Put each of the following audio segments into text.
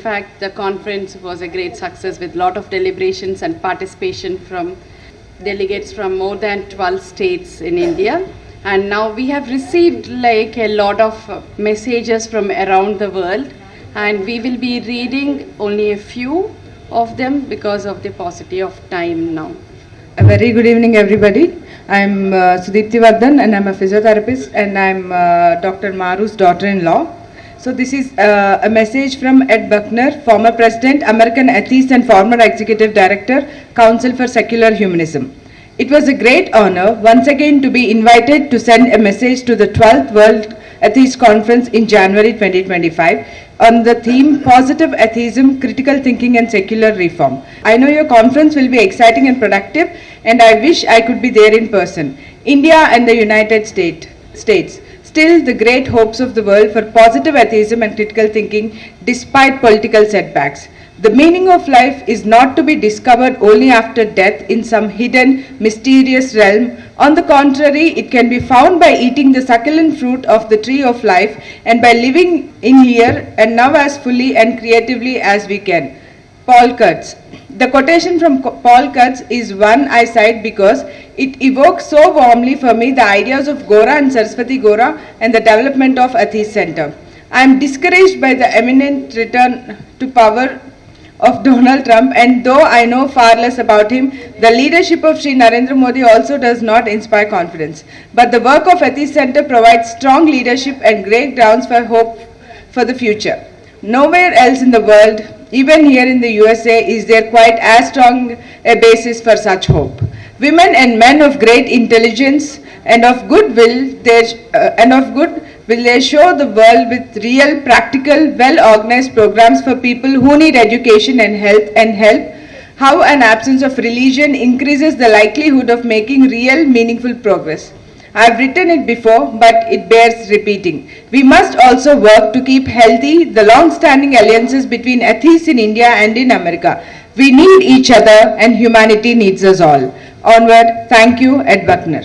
fact, the conference was a great success with a lot of deliberations and participation from delegates from more than 12 states in India. And now we have received like a lot of messages from around the world, and we will be reading only a few of them because of the paucity of time now. A very good evening, everybody. I'm Sudipti Vardhan, and I'm a physiotherapist, and I'm Dr. Maru's daughter-in-law. So this is a message from Ed Buckner, former president, American Atheist, and former executive director, Council for Secular Humanism. It was a great honor once again to be invited to send a message to the 12th World Atheist Conference in January 2025 on the theme Positive Atheism, Critical Thinking and Secular Reform. I know your conference will be exciting and productive, and I wish I could be there in person. India and the United States, still the great hopes of the world for positive atheism and critical thinking despite political setbacks. The meaning of life is not to be discovered only after death in some hidden, mysterious realm. On the contrary, it can be found by eating the succulent fruit of the tree of life and by living in here and now as fully and creatively as we can. Paul Kurtz. The quotation from Paul Kurtz is one I cite because it evokes so warmly for me the ideas of Gora and Saraswati Gora and the development of Atheist Center. I am discouraged by the imminent return to power of Donald Trump, and though I know far less about him, the leadership of Sri Narendra Modi also does not inspire confidence. But the work of Atheist Center provides strong leadership and great grounds for hope for the future. Nowhere else in the world, even here in the USA, is there quite as strong a basis for such hope. Women and men of great intelligence and of good will, they show the world with real, practical, well-organized programs for people who need education and help how an absence of religion increases the likelihood of making real, meaningful progress. I have written it before, but it bears repeating. We must also work to keep healthy the long-standing alliances between atheists in India and in America. We need each other, and humanity needs us all. Onward. Thank you, Ed Buckner.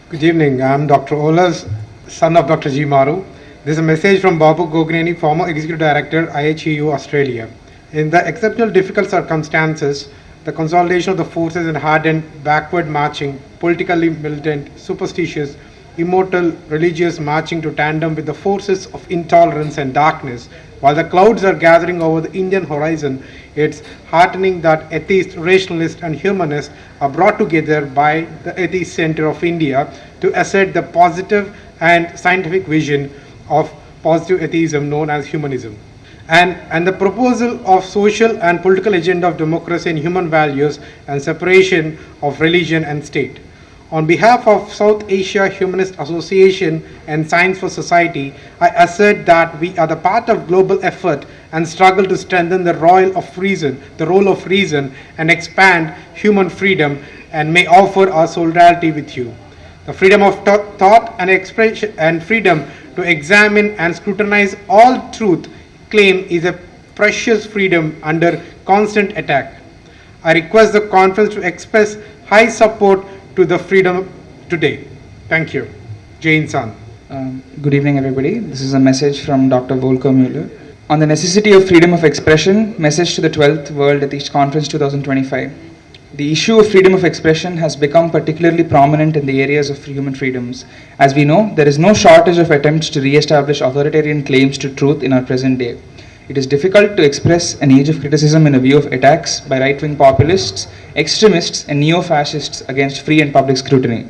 Good evening. I'm Dr. Ola's son of Dr. G. Maru. This is a message from Babu Goani, former Executive Director, IHEU, Australia. In the exceptional difficult circumstances, the consolidation of the forces and hardened, backward marching, politically militant, superstitious, immortal, religious marching to tandem with the forces of intolerance and darkness, while the clouds are gathering over the Indian horizon, it's heartening that atheists, rationalists, and humanists are brought together by the Atheist Center of India to assert the positive and scientific vision of positive atheism known as humanism. And the proposal of social and political agenda of democracy and human values and separation of religion and state. On behalf of South Asia Humanist Association and Science for Society, I assert that we are the part of global effort and struggle to strengthen the role of reason and expand human freedom, and may offer our solidarity with you. The freedom of thought and expression and freedom to examine and scrutinize all truth claim is a precious freedom under constant attack. I request the conference to express high support to the freedom today. Thank you. Jai Hind. Good evening, everybody. This is a message from Dr. Vulker Mueller on the necessity of freedom of expression, message to the 12th World Atheist Conference 2025. The issue of freedom of expression has become particularly prominent in the areas of human freedoms. As we know, there is no shortage of attempts to re-establish authoritarian claims to truth in our present day. It is difficult to express an age of criticism in a view of attacks by right-wing populists, extremists, and neo-fascists against free and public scrutiny.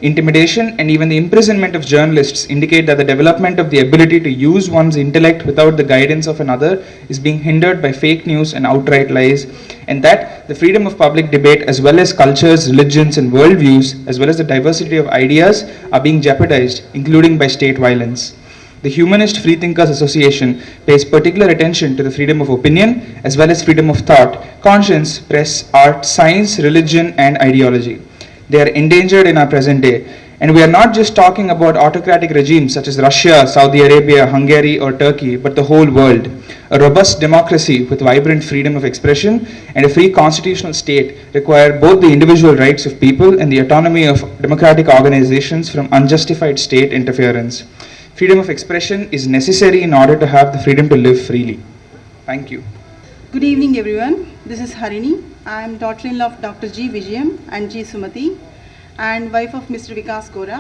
Intimidation and even the imprisonment of journalists indicate that the development of the ability to use one's intellect without the guidance of another is being hindered by fake news and outright lies, and that the freedom of public debate, as well as cultures, religions, and worldviews, as well as the diversity of ideas, are being jeopardized, including by state violence. The Humanist Freethinkers Association pays particular attention to the freedom of opinion, as well as freedom of thought, conscience, press, art, science, religion, and ideology. They are endangered in our present day. And we are not just talking about autocratic regimes such as Russia, Saudi Arabia, Hungary, or Turkey, but the whole world. A robust democracy with vibrant freedom of expression and a free constitutional state require both the individual rights of people and the autonomy of democratic organizations from unjustified state interference. Freedom of expression is necessary in order to have the freedom to live freely. Thank you. Good evening, everyone. This is Harini. I am daughter-in-law of Dr. G. Vijayam and G. Sumati and wife of Mr. Vikas Gora.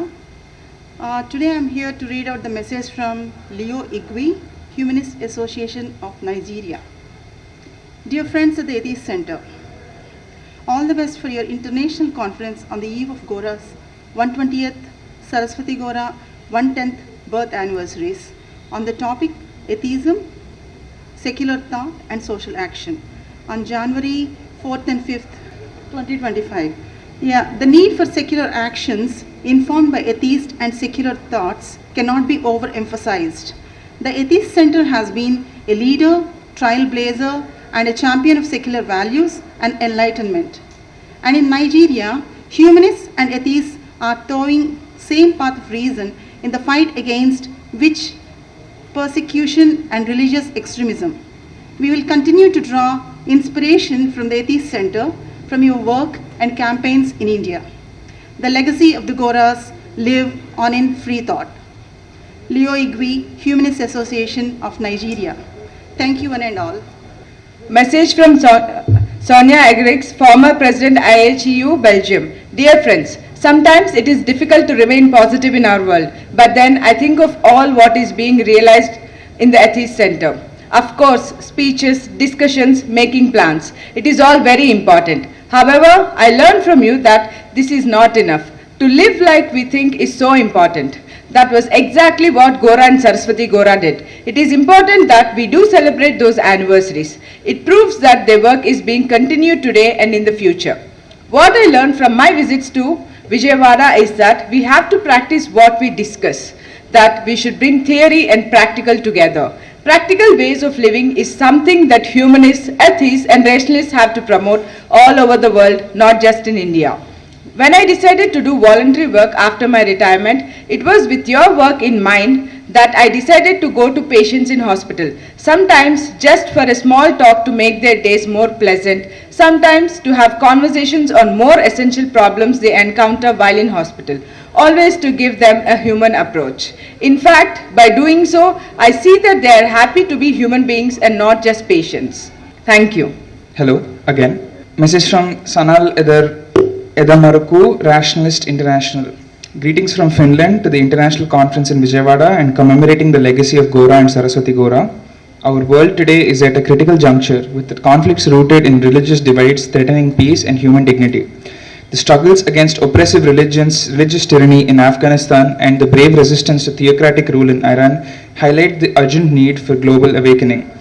Today I am here to read out the message from Leo Igwe, Humanist Association of Nigeria. Dear friends at the Atheist Center, all the best for your international conference on the eve of Gora's 120th, Saraswati Gora 110th birth anniversaries on the topic Atheism, Secular Thought and Social Action on January 4th and 5th, 2025. The need for secular actions informed by atheist and secular thoughts cannot be overemphasized. The Atheist Center has been a leader, trailblazer, and a champion of secular values and enlightenment. And in Nigeria, humanists and atheists are towing same path of reason in the fight against witch persecution and religious extremism. We will continue to draw inspiration from the Atheist Center, from your work and campaigns in India. The legacy of the Goras live on in free thought. Leo Igwe, Humanist Association of Nigeria. Thank you one and all. Message from Sonia Agrix, former President IHEU, Belgium. Dear friends, sometimes it is difficult to remain positive in our world, but then I think of all what is being realized in the Atheist Center. Of course, speeches, discussions, making plans. It is all very important. However, I learned from you that this is not enough. To live like we think is so important. That was exactly what Gora and Saraswati Gora did. It is important that we do celebrate those anniversaries. It proves that their work is being continued today and in the future. What I learned from my visits to Vijayawada is that we have to practice what we discuss, that we should bring theory and practical together. Practical ways of living is something that humanists, atheists and rationalists have to promote all over the world, not just in India. When I decided to do voluntary work after my retirement, it was with your work in mind that I decided to go to patients in hospital. Sometimes just for a small talk to make their days more pleasant, sometimes to have conversations on more essential problems they encounter while in hospital, always to give them a human approach. In fact, by doing so, I see that they are happy to be human beings and not just patients. Thank you. Hello, again. Message from Salil Edara, Rationalist International. Greetings from Finland to the International Conference in Vijayawada and commemorating the legacy of Gora and Saraswati Gora. Our world today is at a critical juncture with the conflicts rooted in religious divides threatening peace and human dignity. The struggles against oppressive religious tyranny in Afghanistan and the brave resistance to theocratic rule in Iran highlight the urgent need for global awakening.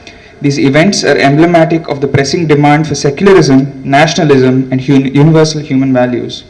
These events are emblematic of the pressing demand for secularism, nationalism, and universal human values.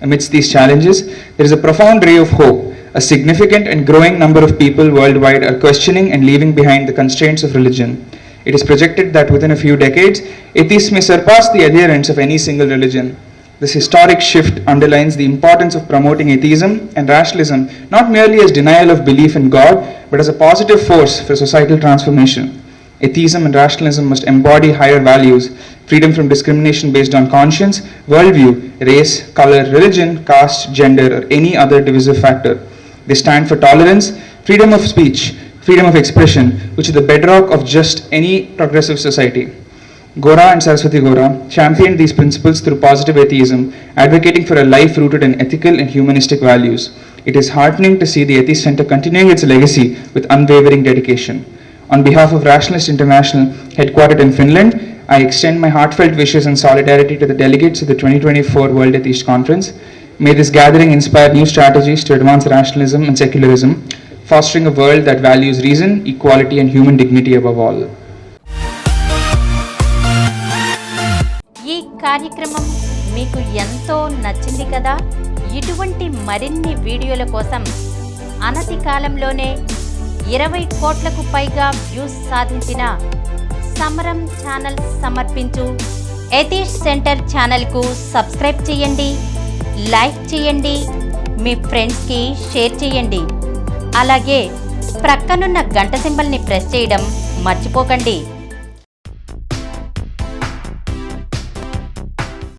Amidst these challenges, there is a profound ray of hope. A significant and growing number of people worldwide are questioning and leaving behind the constraints of religion. It is projected that within a few decades, atheists may surpass the adherents of any single religion. This historic shift underlines the importance of promoting atheism and rationalism not merely as denial of belief in God, but as a positive force for societal transformation. Atheism and rationalism must embody higher values, freedom from discrimination based on conscience, worldview, race, color, religion, caste, gender, or any other divisive factor. They stand for tolerance, freedom of speech, freedom of expression, which is the bedrock of just any progressive society. Gora and Saraswati Gora championed these principles through positive atheism, advocating for a life rooted in ethical and humanistic values. It is heartening to see the Atheist Center continuing its legacy with unwavering dedication. On behalf of Rationalist International, headquartered in Finland, I extend my heartfelt wishes and solidarity to the delegates of the 2024 World Atheist Conference. May this gathering inspire new strategies to advance rationalism and secularism, fostering a world that values reason, equality, and human dignity above all. ఈ కార్యక్రమం మీకు ఎంతో నచ్చింది కదా? ఇటువంటి మరిన్ని వీడియోల కోసం అనతి కాలంలోనే 20 కోట్లకు పైగా వ్యూస్ సాధించిన సమరం ఛానల్ సమర్పించు ఎథిస్ట్ సెంటర్ ఛానల్కు సబ్స్క్రైబ్ చేయండి, లైక్ చేయండి, మీ ఫ్రెండ్స్కి షేర్ చేయండి. అలాగే ప్రక్కనున్న గంట సింబల్ని ప్రెస్ చేయడం మర్చిపోకండి.